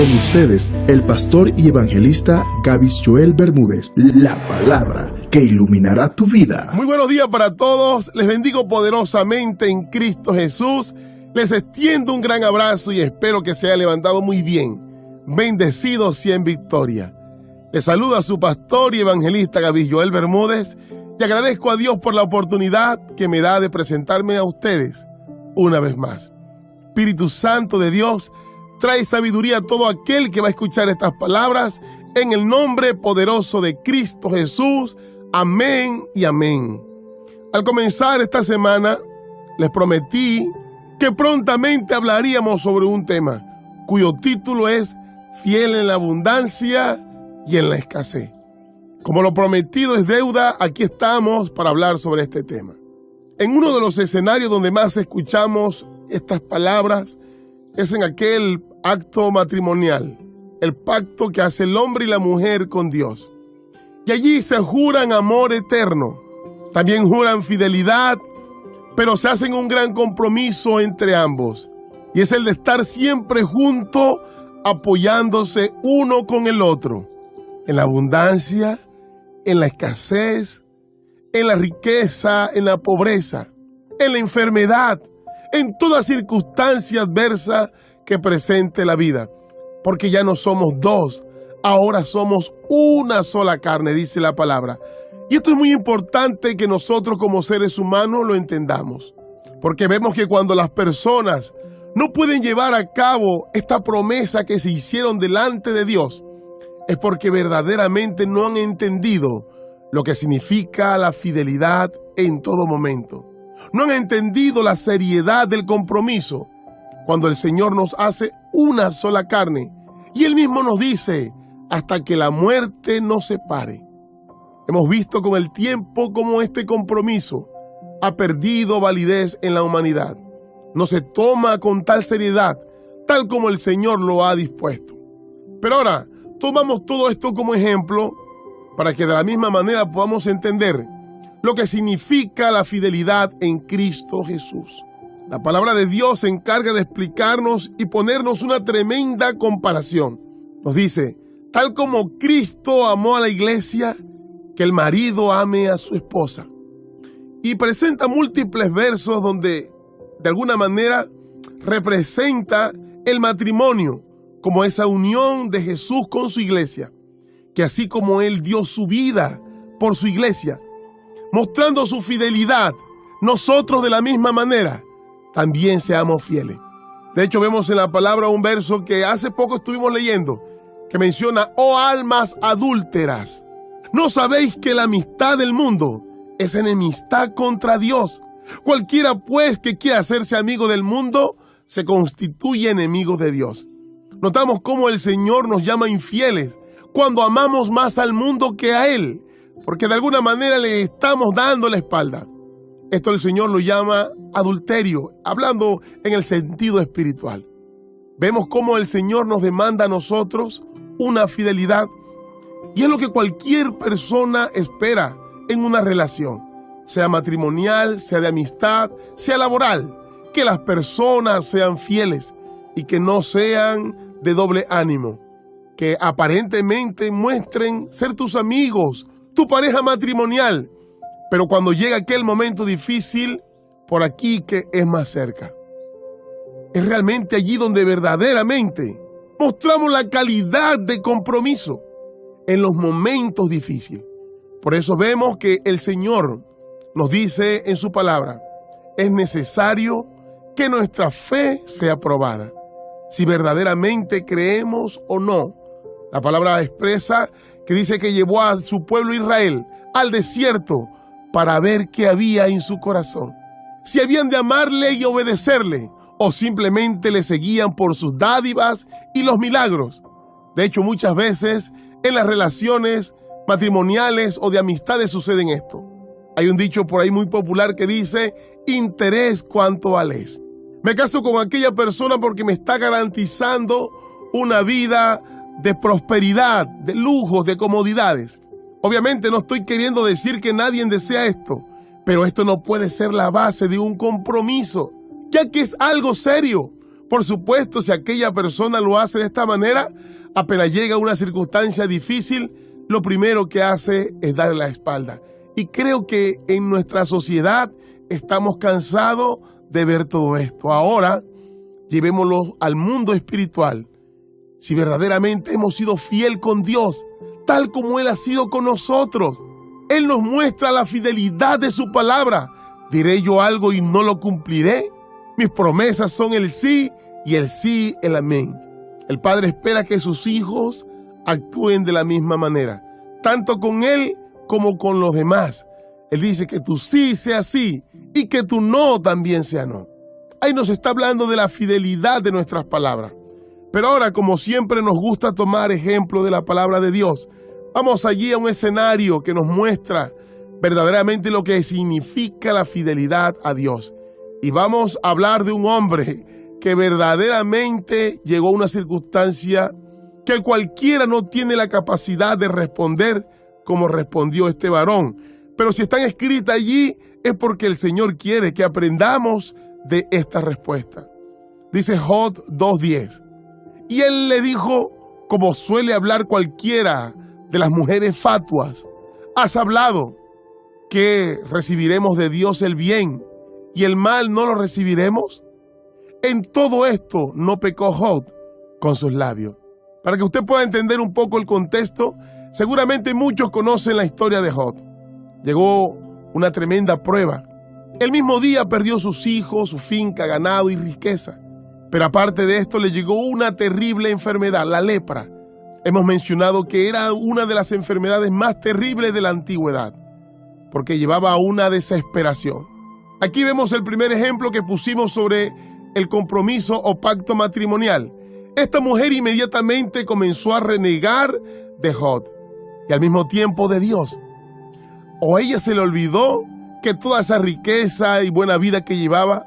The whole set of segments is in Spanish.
Con ustedes, el pastor y evangelista Gavis Joel Bermúdez. La palabra que iluminará tu vida. Muy buenos días para todos. Les bendigo poderosamente en Cristo Jesús. Les extiendo un gran abrazo y espero que se haya levantado muy bien. Bendecidos y en victoria. Les saluda a su pastor y evangelista Gavis Joel Bermúdez y agradezco a Dios por la oportunidad que me da de presentarme a ustedes una vez más. Espíritu Santo de Dios, trae sabiduría a todo aquel que va a escuchar estas palabras en el nombre poderoso de Cristo Jesús. Amén y amén. Al comenzar esta semana, les prometí que prontamente hablaríamos sobre un tema cuyo título es Fiel en la abundancia y en la escasez. Como lo prometido es deuda, aquí estamos para hablar sobre este tema. En uno de los escenarios donde más escuchamos estas palabras es en aquel acto matrimonial, el pacto que hace el hombre y la mujer con Dios. Y allí se juran amor eterno, también juran fidelidad, pero se hacen un gran compromiso entre ambos. Y es el de estar siempre juntos, apoyándose uno con el otro, en la abundancia, en la escasez, en la riqueza, en la pobreza, en la enfermedad, en toda circunstancia adversa que presente la vida. Porque ya no somos dos, ahora somos una sola carne, dice la palabra. Y esto es muy importante que nosotros como seres humanos lo entendamos. Porque vemos que cuando las personas no pueden llevar a cabo esta promesa que se hicieron delante de Dios, es porque verdaderamente no han entendido lo que significa la fidelidad en todo momento. No han entendido la seriedad del compromiso cuando el Señor nos hace una sola carne. Y Él mismo nos dice, hasta que la muerte nos separe. Hemos visto con el tiempo cómo este compromiso ha perdido validez en la humanidad. No se toma con tal seriedad, tal como el Señor lo ha dispuesto. Pero ahora, tomamos todo esto como ejemplo para que de la misma manera podamos entender lo que significa la fidelidad en Cristo Jesús. La palabra de Dios se encarga de explicarnos y ponernos una tremenda comparación. Nos dice, tal como Cristo amó a la iglesia, que el marido ame a su esposa. Y presenta múltiples versos donde de alguna manera representa el matrimonio como esa unión de Jesús con su iglesia, que así como Él dio su vida por su iglesia, mostrando su fidelidad, nosotros de la misma manera también seamos fieles. De hecho, vemos en la palabra un verso que hace poco estuvimos leyendo, que menciona, oh almas adúlteras, ¿no sabéis que la amistad del mundo es enemistad contra Dios? Cualquiera pues que quiera hacerse amigo del mundo, se constituye enemigo de Dios. Notamos cómo el Señor nos llama infieles cuando amamos más al mundo que a Él, porque de alguna manera le estamos dando la espalda. Esto el Señor lo llama adulterio, hablando en el sentido espiritual. Vemos cómo el Señor nos demanda a nosotros una fidelidad, y es lo que cualquier persona espera en una relación, sea matrimonial, sea de amistad, sea laboral, que las personas sean fieles y que no sean de doble ánimo, que aparentemente muestren ser tus amigos, tu pareja matrimonial, pero cuando llega aquel momento difícil, por aquí que es más cerca. Es realmente allí donde verdaderamente mostramos la calidad de compromiso en los momentos difíciles. Por eso vemos que el Señor nos dice en su palabra, es necesario que nuestra fe sea probada, si verdaderamente creemos o no. La palabra expresa que dice que llevó a su pueblo Israel al desierto para ver qué había en su corazón. Si habían de amarle y obedecerle, o simplemente le seguían por sus dádivas y los milagros. De hecho, muchas veces en las relaciones matrimoniales o de amistades suceden esto. Hay un dicho por ahí muy popular que dice, interés cuánto vales. Me caso con aquella persona porque me está garantizando una vida de prosperidad, de lujos, de comodidades. Obviamente no estoy queriendo decir que nadie desea esto, pero esto no puede ser la base de un compromiso, ya que es algo serio. Por supuesto, si aquella persona lo hace de esta manera, apenas llega una circunstancia difícil, lo primero que hace es darle la espalda. Y creo que en nuestra sociedad estamos cansados de ver todo esto. Ahora, llevémoslo al mundo espiritual. Si verdaderamente hemos sido fiel con Dios, tal como Él ha sido con nosotros, Él nos muestra la fidelidad de su palabra. ¿Diré yo algo y no lo cumpliré? Mis promesas son el sí y el sí el amén. El Padre espera que sus hijos actúen de la misma manera, tanto con Él como con los demás. Él dice que tu sí sea sí y que tu no también sea no. Ahí nos está hablando de la fidelidad de nuestras palabras. Pero ahora, como siempre nos gusta tomar ejemplo de la palabra de Dios, vamos allí a un escenario que nos muestra verdaderamente lo que significa la fidelidad a Dios. Y vamos a hablar de un hombre que verdaderamente llegó a una circunstancia que cualquiera no tiene la capacidad de responder como respondió este varón. Pero si están escritas allí es porque el Señor quiere que aprendamos de esta respuesta. Dice Job 2:10. Y él le dijo, como suele hablar cualquiera de las mujeres fatuas: has hablado que recibiremos de Dios el bien y el mal no lo recibiremos. En todo esto no pecó Job con sus labios. Para que usted pueda entender un poco el contexto, seguramente muchos conocen la historia de Job. Llegó una tremenda prueba. El mismo día perdió sus hijos, su finca, ganado y riqueza. Pero aparte de esto le llegó una terrible enfermedad, la lepra. Hemos mencionado que era una de las enfermedades más terribles de la antigüedad, porque llevaba a una desesperación. Aquí vemos el primer ejemplo que pusimos sobre el compromiso o pacto matrimonial. Esta mujer inmediatamente comenzó a renegar de Job y al mismo tiempo de Dios. O ella se le olvidó que toda esa riqueza y buena vida que llevaba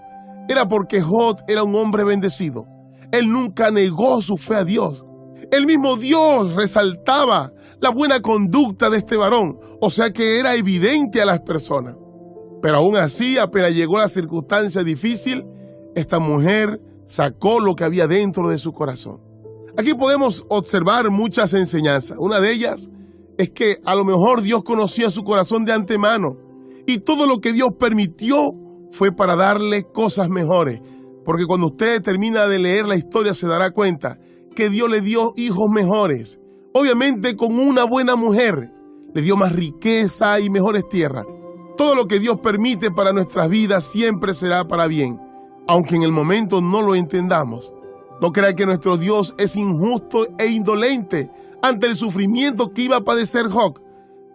era porque Job era un hombre bendecido. Él nunca negó su fe a Dios. El mismo Dios resaltaba la buena conducta de este varón, o sea que era evidente a las personas. Pero aún así, apenas llegó la circunstancia difícil, esta mujer sacó lo que había dentro de su corazón. Aquí podemos observar muchas enseñanzas. Una de ellas es que a lo mejor Dios conocía su corazón de antemano y todo lo que Dios permitió fue para darle cosas mejores. Porque cuando usted termina de leer la historia se dará cuenta que Dios le dio hijos mejores. Obviamente con una buena mujer le dio más riqueza y mejores tierras. Todo lo que Dios permite para nuestras vidas siempre será para bien, aunque en el momento no lo entendamos. No crea que nuestro Dios es injusto e indolente ante el sufrimiento que iba a padecer Job,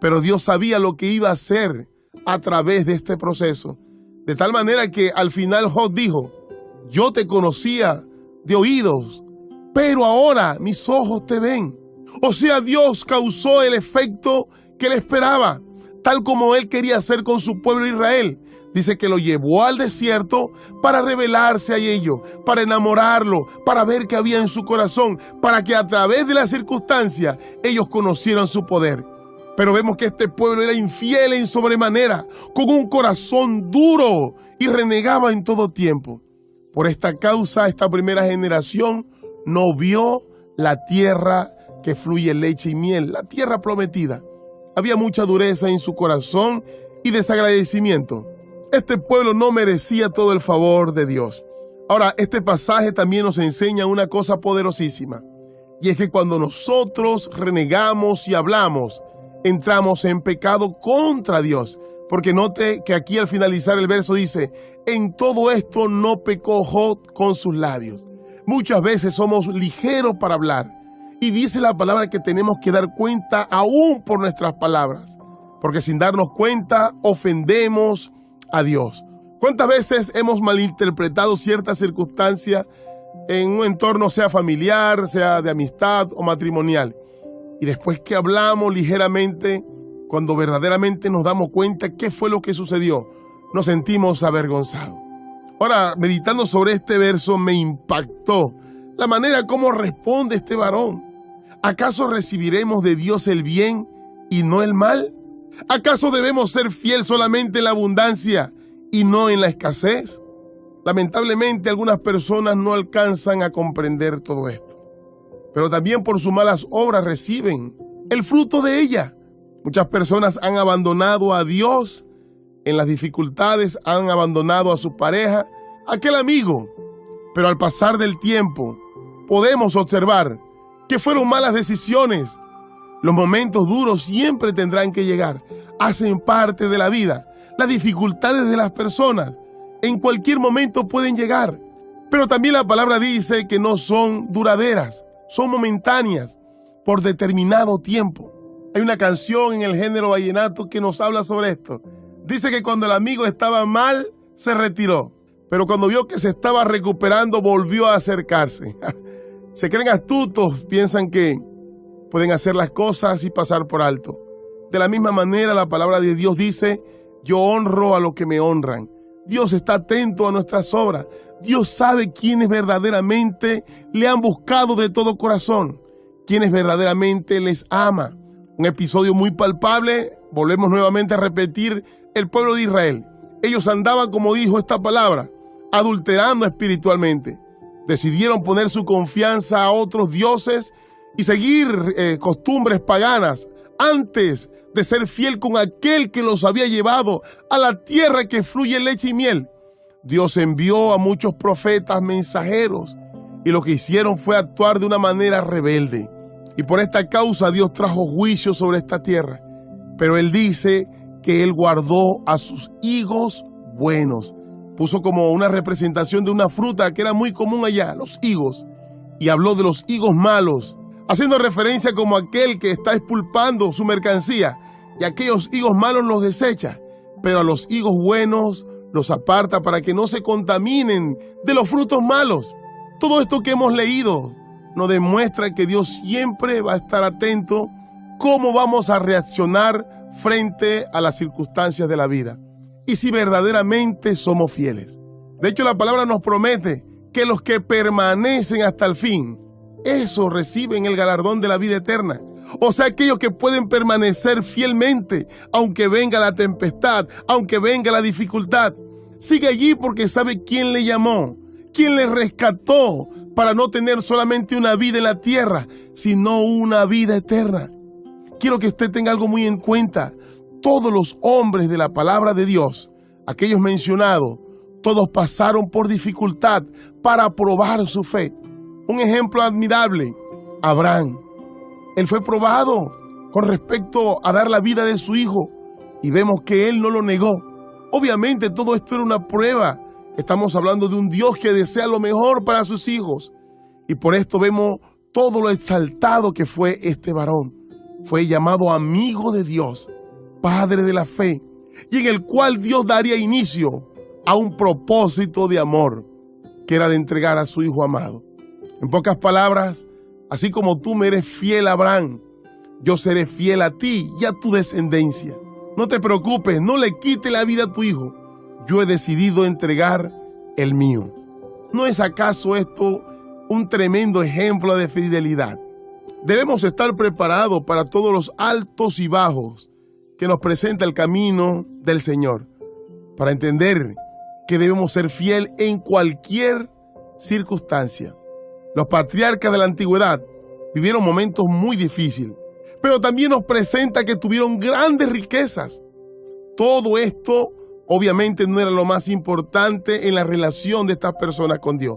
pero Dios sabía lo que iba a hacer a través de este proceso. De tal manera que al final Job dijo: yo te conocía de oídos, pero ahora mis ojos te ven. O sea, Dios causó el efecto que él esperaba, tal como él quería hacer con su pueblo Israel. Dice que lo llevó al desierto para revelarse a ellos, para enamorarlo, para ver qué había en su corazón, para que a través de las circunstancias ellos conocieran su poder. Pero vemos que este pueblo era infiel en sobremanera, con un corazón duro y renegaba en todo tiempo. Por esta causa, esta primera generación no vio la tierra que fluye leche y miel, la tierra prometida. Había mucha dureza en su corazón y desagradecimiento. Este pueblo no merecía todo el favor de Dios. Ahora, este pasaje también nos enseña una cosa poderosísima, y es que cuando nosotros renegamos y hablamos, entramos en pecado contra Dios. Porque note que aquí al finalizar el verso dice: en todo esto no pecó Job con sus labios. Muchas veces somos ligeros para hablar, y dice la palabra que tenemos que dar cuenta aún por nuestras palabras, porque sin darnos cuenta ofendemos a Dios. ¿Cuántas veces hemos malinterpretado ciertas circunstancias en un entorno, sea familiar, sea de amistad o matrimonial? Y después que hablamos ligeramente, cuando verdaderamente nos damos cuenta qué fue lo que sucedió, nos sentimos avergonzados. Ahora, meditando sobre este verso, me impactó la manera como responde este varón. ¿Acaso recibiremos de Dios el bien y no el mal? ¿Acaso debemos ser fiel solamente en la abundancia y no en la escasez? Lamentablemente, algunas personas no alcanzan a comprender todo esto, pero también por sus malas obras reciben el fruto de ella. Muchas personas han abandonado a Dios en las dificultades, han abandonado a su pareja, a aquel amigo, pero al pasar del tiempo podemos observar que fueron malas decisiones. Los momentos duros siempre tendrán que llegar, hacen parte de la vida. Las dificultades de las personas en cualquier momento pueden llegar, pero también la palabra dice que no son duraderas, son momentáneas, por determinado tiempo. Hay una canción en el género vallenato que nos habla sobre esto. Dice que cuando el amigo estaba mal, se retiró, pero cuando vio que se estaba recuperando, volvió a acercarse. Se creen astutos, piensan que pueden hacer las cosas y pasar por alto. De la misma manera, la palabra de Dios dice: yo honro a los que me honran. Dios está atento a nuestras obras. Dios sabe quiénes verdaderamente le han buscado de todo corazón, quienes verdaderamente les ama. Un episodio muy palpable, volvemos nuevamente a repetir, el pueblo de Israel. Ellos andaban, como dijo esta palabra, adulterando espiritualmente. Decidieron poner su confianza a otros dioses y seguir costumbres paganas antes de ser fiel con aquel que los había llevado a la tierra que fluye leche y miel. Dios envió a muchos profetas mensajeros y lo que hicieron fue actuar de una manera rebelde. Y por esta causa Dios trajo juicio sobre esta tierra. Pero Él dice que Él guardó a sus higos buenos. Puso como una representación de una fruta que era muy común allá, los higos. Y habló de los higos malos, haciendo referencia como aquel que está expulpando su mercancía y aquellos higos malos los desecha, pero a los higos buenos los aparta para que no se contaminen de los frutos malos. Todo esto que hemos leído nos demuestra que Dios siempre va a estar atento cómo vamos a reaccionar frente a las circunstancias de la vida y si verdaderamente somos fieles. De hecho, la palabra nos promete que los que permanecen hasta el fin, esos reciben el galardón de la vida eterna. O sea, aquellos que pueden permanecer fielmente, aunque venga la tempestad, aunque venga la dificultad. Sigue allí porque sabe quién le llamó, quién le rescató para no tener solamente una vida en la tierra, sino una vida eterna. Quiero que usted tenga algo muy en cuenta. Todos los hombres de la palabra de Dios, aquellos mencionados, todos pasaron por dificultad para probar su fe. Un ejemplo admirable, Abraham. Él fue probado con respecto a dar la vida de su hijo y vemos que él no lo negó. Obviamente todo esto era una prueba. Estamos hablando de un Dios que desea lo mejor para sus hijos. Y por esto vemos todo lo exaltado que fue este varón. Fue llamado amigo de Dios, padre de la fe, y en el cual Dios daría inicio a un propósito de amor, que era de entregar a su hijo amado. En pocas palabras, así como tú me eres fiel a Abraham, yo seré fiel a ti y a tu descendencia. No te preocupes, no le quite la vida a tu hijo. Yo he decidido entregar el mío. ¿No es acaso esto un tremendo ejemplo de fidelidad? Debemos estar preparados para todos los altos y bajos que nos presenta el camino del Señor, para entender que debemos ser fiel en cualquier circunstancia. Los patriarcas de la antigüedad vivieron momentos muy difíciles, pero también nos presenta que tuvieron grandes riquezas. Todo esto obviamente no era lo más importante en la relación de estas personas con Dios.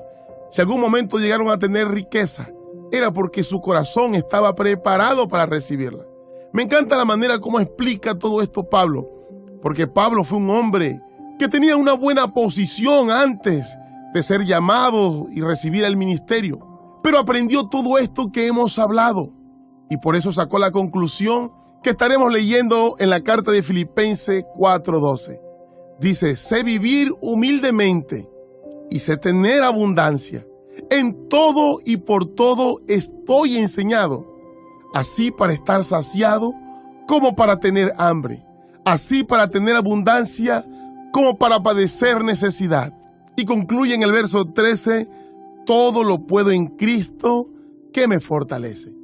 Si algún momento llegaron a tener riqueza, era porque su corazón estaba preparado para recibirla. Me encanta la manera como explica todo esto Pablo, porque Pablo fue un hombre que tenía una buena posición antes de ser llamado y recibir el ministerio, pero aprendió todo esto que hemos hablado y por eso sacó la conclusión que estaremos leyendo en la carta de Filipenses 4:12. Dice: sé vivir humildemente y sé tener abundancia. En todo y por todo estoy enseñado, así para estar saciado como para tener hambre, así para tener abundancia como para padecer necesidad. Y concluye en el verso 13: todo lo puedo en Cristo que me fortalece.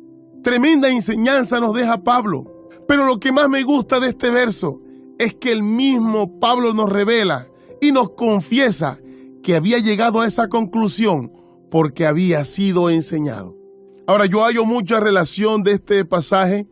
Tremenda enseñanza nos deja Pablo, pero lo que más me gusta de este verso es que el mismo Pablo nos revela y nos confiesa que había llegado a esa conclusión porque había sido enseñado. Ahora, yo hallo mucha relación de este pasaje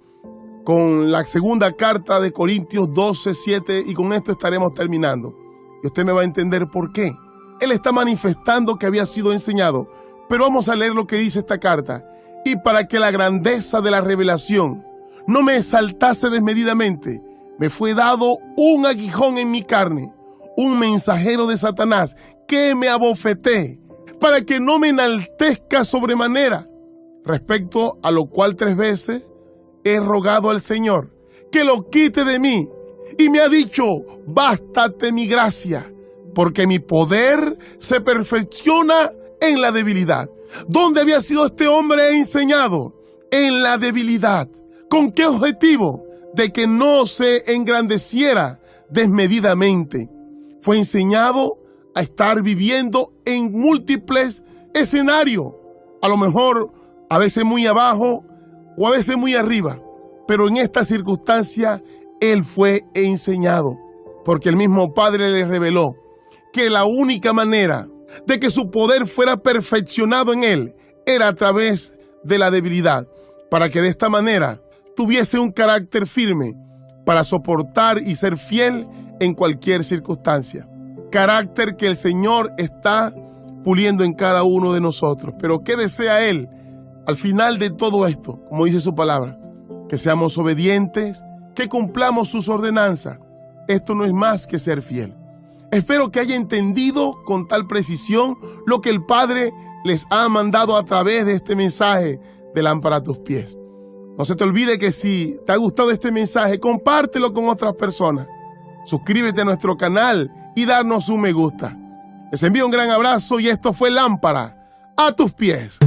con la segunda carta de Corintios 12:7, y con esto estaremos terminando. Y usted me va a entender por qué. Él está manifestando que había sido enseñado, pero vamos a leer lo que dice esta carta. Y para que la grandeza de la revelación no me exaltase desmedidamente, me fue dado un aguijón en mi carne, un mensajero de Satanás, que me abofeté, para que no me enaltezca sobremanera. Respecto a lo cual 3 veces he rogado al Señor que lo quite de mí, y me ha dicho: bástate mi gracia, porque mi poder se perfecciona en la debilidad. ¿Dónde había sido este hombre enseñado? En la debilidad. ¿Con qué objetivo? De que no se engrandeciera desmedidamente. Fue enseñado a estar viviendo en múltiples escenarios, a lo mejor a veces muy abajo o a veces muy arriba, pero en esta circunstancia él fue enseñado, porque el mismo Padre le reveló que la única manera de que su poder fuera perfeccionado en él era a través de la debilidad, para que de esta manera tuviese un carácter firme para soportar y ser fiel en cualquier circunstancia. Carácter que el Señor está puliendo en cada uno de nosotros. Pero ¿qué desea Él al final de todo esto? Como dice su palabra, que seamos obedientes, que cumplamos sus ordenanzas. Esto no es más que ser fiel. Espero que haya entendido con tal precisión lo que el Padre les ha mandado a través de este mensaje de Lámpara a tus pies. No se te olvide que si te ha gustado este mensaje, compártelo con otras personas. Suscríbete a nuestro canal y darnos un me gusta. Les envío un gran abrazo y esto fue Lámpara a tus pies.